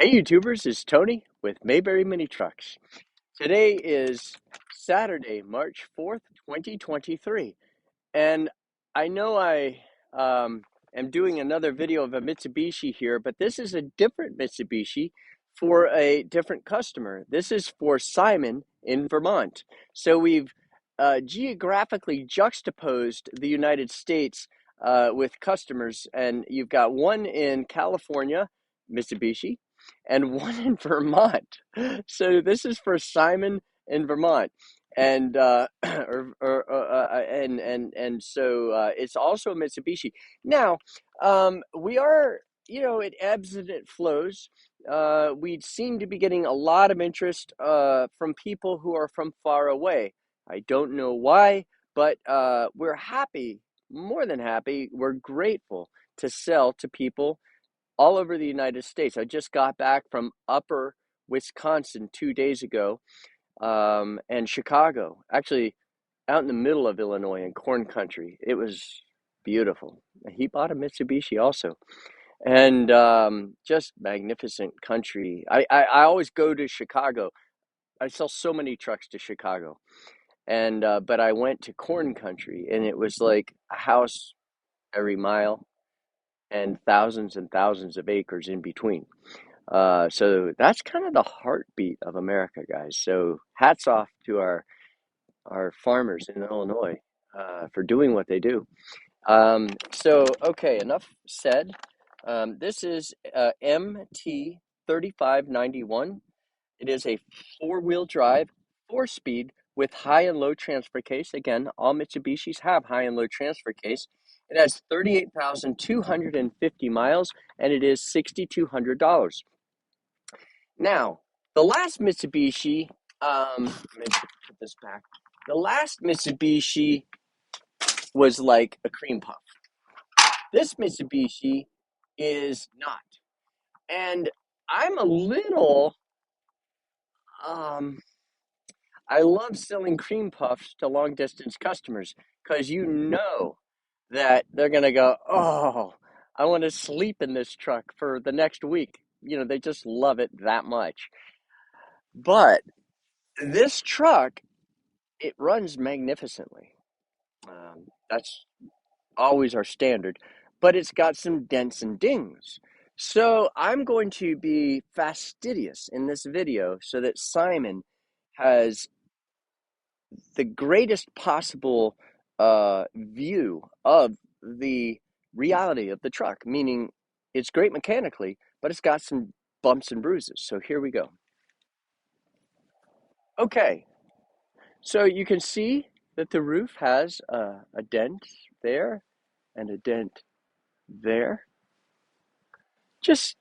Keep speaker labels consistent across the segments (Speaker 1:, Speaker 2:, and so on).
Speaker 1: Hey YouTubers, it's Tony with Mayberry Mini Trucks. Today is Saturday, March 4th, 2023. And I know I am doing another video of a Mitsubishi here, but this is a different Mitsubishi for a different customer. This is for Simon in Vermont. So we've geographically juxtaposed the United States with customers, and you've got one in California, Mitsubishi, and one in Vermont. So this is for Simon in Vermont, and it's also a Mitsubishi. Now, we are, it ebbs and it flows. We seem to be getting a lot of interest from people who are from far away. I don't know why, but we're happy, more than happy. We're grateful to sell to people all over the United States. I just got back from Upper Wisconsin 2 days ago, and Chicago, actually out in the middle of Illinois in corn country. It was beautiful. He bought a Mitsubishi also, and just magnificent country. I always go to Chicago. I sell so many trucks to Chicago, and but I went to corn country, and it was like a house every mile and thousands of acres in between. So that's kind of the heartbeat of America, guys. So hats off to our farmers in Illinois for doing what they do. Okay, enough said. This is MT 3591. It is a four-wheel drive, four-speed with high and low transfer case. Again, all Mitsubishis have high and low transfer case. It has 38,250 miles, and it is $6,200. Now, the last Mitsubishi, let me put this back. The last Mitsubishi was like a cream puff. This Mitsubishi is not. And I'm a little, um, I love selling cream puffs to long distance customers because you know that they're going to go, oh, I want to sleep in this truck for the next week. They just love it that much. But this truck, it runs magnificently. That's always our standard, but it's got some dents and dings. So I'm going to be fastidious in this video so that Simon has the greatest possible view of the reality of the truck, meaning it's great mechanically, but it's got some bumps and bruises. So here we go. Okay, so you can see that the roof has a dent there and a dent there. Just,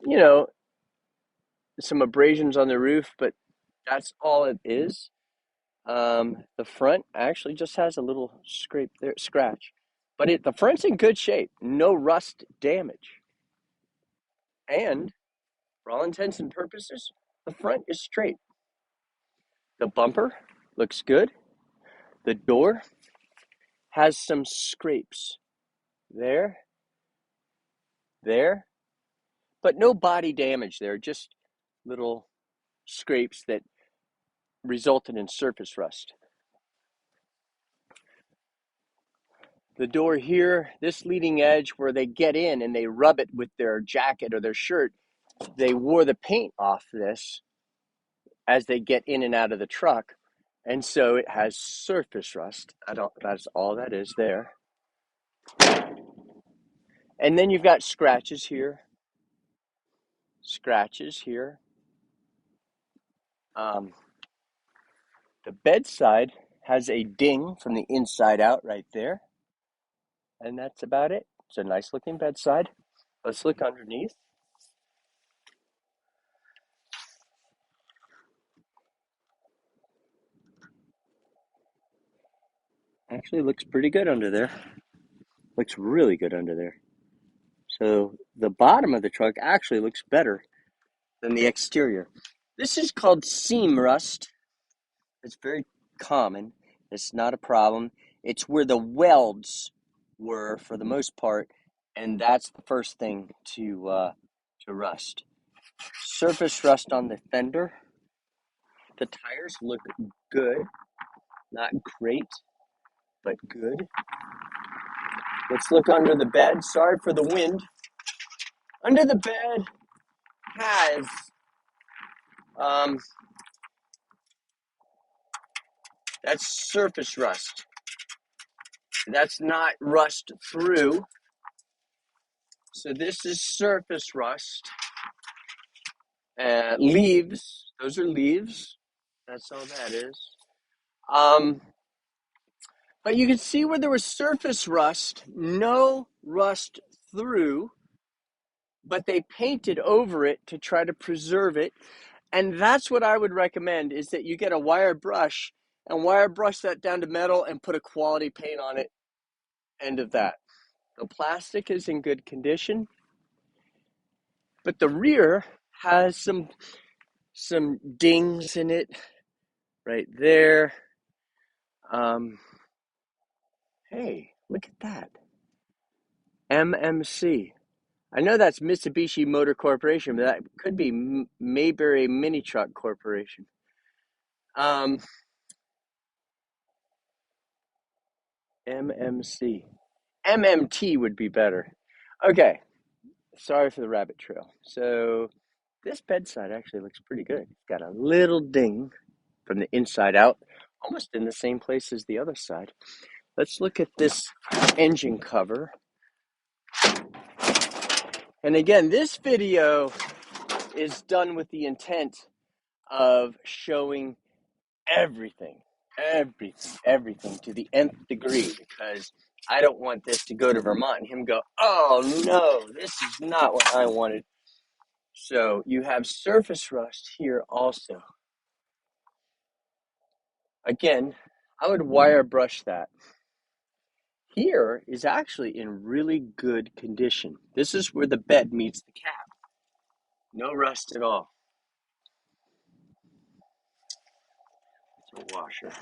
Speaker 1: some abrasions on the roof, but that's all it is. The front actually just has a little scrape there, scratch, but the front's in good shape, no rust damage. And for all intents and purposes, the front is straight. The bumper looks good. The door has some scrapes there, there, but no body damage there, just little scrapes that resulted in surface rust. The door here, this leading edge where they get in and they rub it with their jacket or their shirt, they wore the paint off this as they get in and out of the truck. And so it has surface rust. That's all that is there. And then you've got scratches here. Scratches here. The bedside has a ding from the inside out right there. And that's about it. It's a nice looking bedside. Let's look underneath. Actually looks pretty good under there. Looks really good under there. So the bottom of the truck actually looks better than the exterior. This is called seam rust. It's very common. It's not a problem. It's where the welds were for the most part, and that's the first thing to rust. Surface rust on the fender. The tires look good, not great, but good. Let's look under the bed. Sorry for the wind. Under the bed has that's surface rust. That's not rust through. So this is surface rust. Leaves. Those are leaves. That's all that is. Um, but you can see where there was surface rust, no rust through, but they painted over it to try to preserve it. And that's what I would recommend, is that you get a wire brush and wire brush that down to metal and put a quality paint on it. End of that. The plastic is in good condition, but the rear has some dings in it right there. Hey, look at that. MMC. I know that's Mitsubishi Motor Corporation, but that could be Mayberry Mini Truck Corporation. MMC. MMT would be better. Okay, sorry for the rabbit trail. So this bedside actually looks pretty good. It's got a little ding from the inside out, almost in the same place as the other side. Let's look at this engine cover. And again, this video is done with the intent of showing everything, everything to the nth degree, because I don't want this to go to Vermont and him go, oh no, this is not what I wanted. So you have surface rust here also. Again, I would wire brush that. Here is actually in really good condition. This is where the bed meets the cab. No rust at all. It's a washer.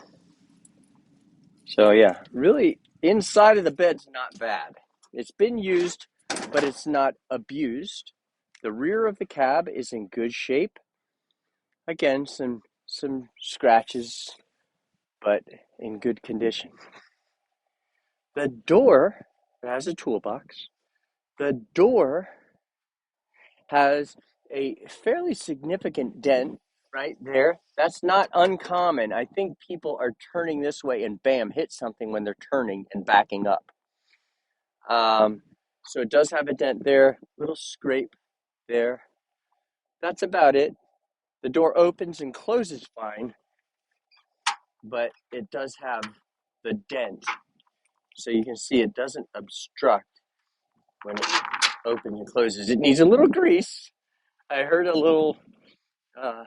Speaker 1: So yeah, really inside of the bed's not bad. It's been used, but it's not abused. The rear of the cab is in good shape. Again, some scratches, but in good condition. The door has a toolbox. The door has a fairly significant dent right there. That's not uncommon. I think people are turning this way and bam, hit something when they're turning and backing up. So it does have a dent there, little scrape there. That's about it. The door opens and closes fine, but it does have the dent. So you can see it doesn't obstruct when it opens and closes. It needs a little grease. I heard a little uh,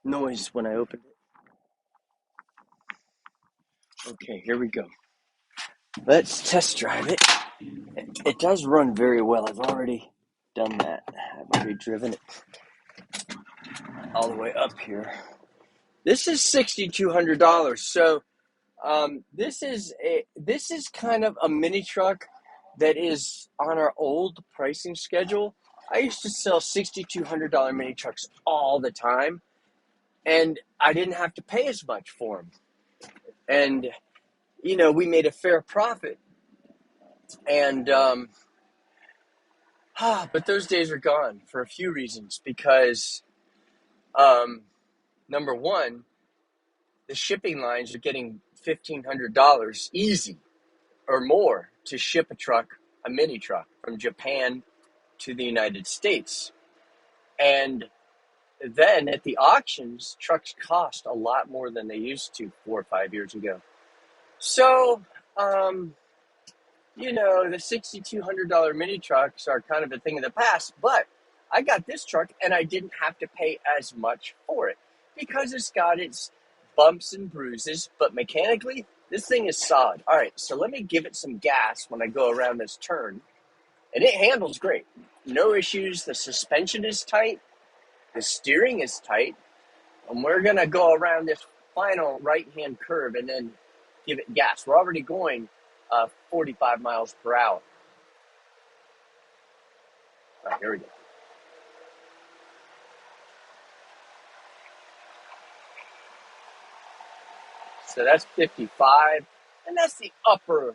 Speaker 1: noise when I opened it. Okay, here we go. Let's test drive it. It does run very well. I've already done that. I've already driven it all the way up here. This is $6,200. So this is kind of a mini truck that is on our old pricing schedule. I used to sell $6,200 mini trucks all the time, and I didn't have to pay as much for them. And we made a fair profit. And but those days are gone for a few reasons. Because number one, the shipping lines are getting $1,500 easy or more to ship a mini truck from Japan to the United States. And then at the auctions, trucks cost a lot more than they used to 4 or 5 years ago. So, the $6,200 mini trucks are kind of a thing of the past, but I got this truck and I didn't have to pay as much for it because it's got its bumps and bruises, but mechanically, this thing is solid. All right, so let me give it some gas when I go around this turn, and it handles great. No issues. The suspension is tight. The steering is tight. And we're going to go around this final right-hand curve and then give it gas. We're already going 45 miles per hour. Here we go. So that's 55, and that's the upper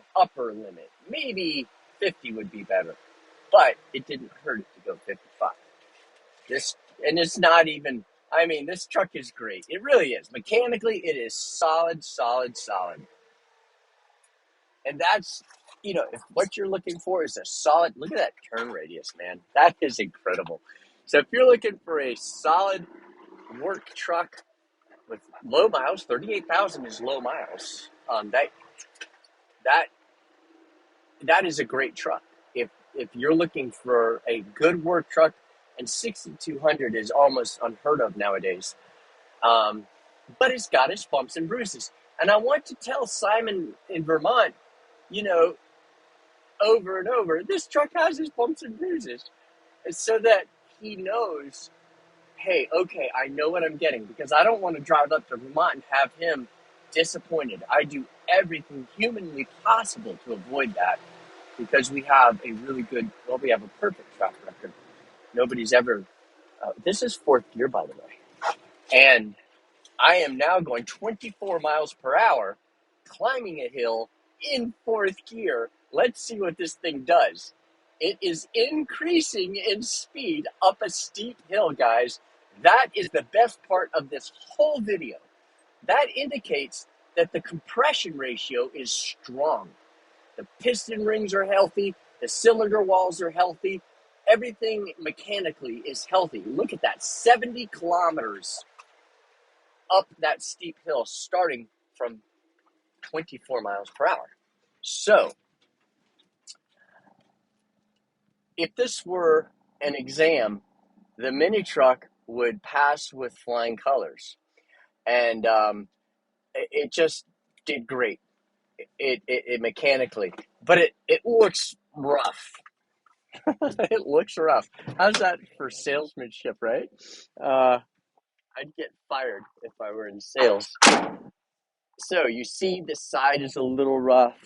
Speaker 1: limit. Maybe 50 would be better, but it didn't hurt it to go 55. This and it's not even. I mean, this truck is great. It really is. Mechanically, it is solid, solid, solid. And that's, if what you're looking for is a solid. Look at that turn radius, man. That is incredible. So if you're looking for a solid work truck with low miles, 38,000 is low miles. That that is a great truck. If you're looking for a good work truck, and 6,200 is almost unheard of nowadays. But it's got its bumps and bruises. And I want to tell Simon in Vermont, you know, over and over, this truck has its bumps and bruises, so that he knows, hey, okay, I know what I'm getting, because I don't want to drive up to Vermont and have him disappointed. I do everything humanly possible to avoid that, because we have a really good, well, we have a perfect track record. Nobody's ever, this is fourth gear, by the way. And I am now going 24 miles per hour, climbing a hill in fourth gear. Let's see what this thing does. It is increasing in speed up a steep hill, guys. That is the best part of this whole video. That indicates that the compression ratio is strong. The piston rings are healthy. The cylinder walls are healthy. Everything mechanically is healthy. Look at that, 70 kilometers up that steep hill, starting from 24 miles per hour. So, if this were an exam, the mini truck would pass with flying colors. And it just did great. It mechanically, but it looks rough. It looks rough. How's that for salesmanship, right? I'd get fired if I were in sales. So you see the side is a little rough.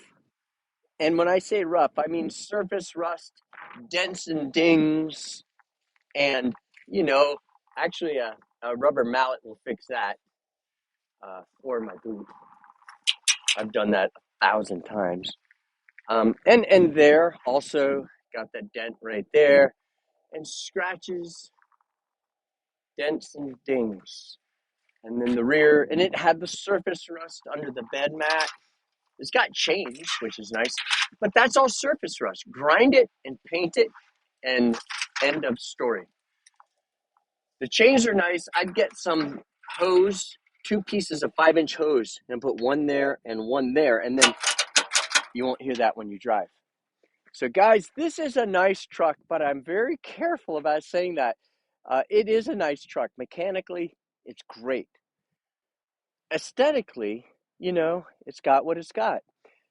Speaker 1: And when I say rough, I mean surface rust, dents and dings, and, you know, actually a rubber mallet will fix that, or my boot. I've done that 1,000 times. And there also got that dent right there, and scratches, dents and dings. And then the rear, and it had the surface rust under the bed mat. It's got change, which is nice, but that's all surface rust. Grind it and paint it, and end of story. The chains are nice. I'd get some hose, two pieces of 5-inch hose, and put one there and one there, and then you won't hear that when you drive. So, guys, this is a nice truck, but I'm very careful about saying that. It is a nice truck. Mechanically, it's great. Aesthetically, it's got what it's got.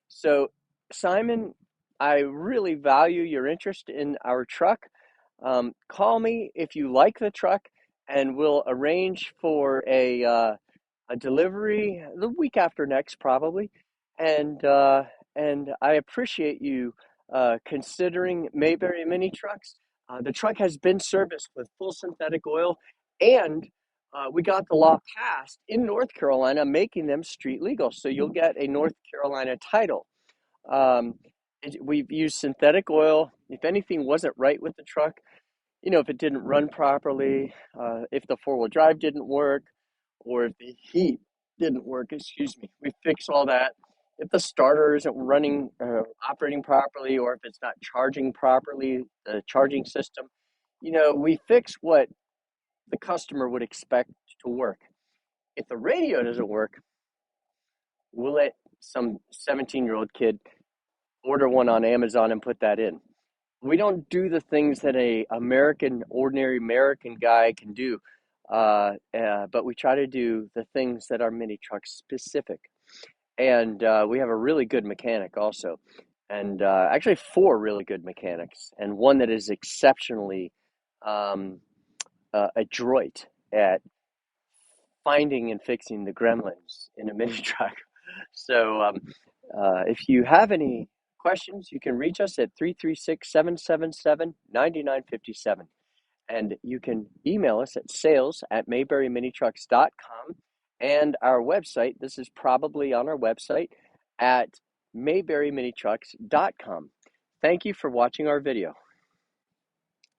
Speaker 1: So, Simon, I really value your interest in our truck. Call me if you like the truck, and we'll arrange for a delivery the week after next, probably. And I appreciate you considering Mayberry mini trucks. The truck has been serviced with full synthetic oil, and we got the law passed in North Carolina, making them street legal. So you'll get a North Carolina title. Um, we've used synthetic oil. If anything wasn't right with the truck, if it didn't run properly, if the four-wheel drive didn't work, or if the heat didn't work, excuse me, we fix all that. If the starter isn't running, operating properly, or if it's not charging properly, the charging system, we fix what the customer would expect to work. If the radio doesn't work, we'll let some 17-year-old kid order one on Amazon and put that in. We don't do the things that ordinary American guy can do, but we try to do the things that are mini truck specific. And we have a really good mechanic also, and actually four really good mechanics, and one that is exceptionally adroit at finding and fixing the gremlins in a mini truck. So if you have any questions, you can reach us at 336-777-9957. And you can email us at sales@mayberryminitrucks.com, and our website, this is probably on our website, at mayberryminitrucks.com. Thank you for watching our video.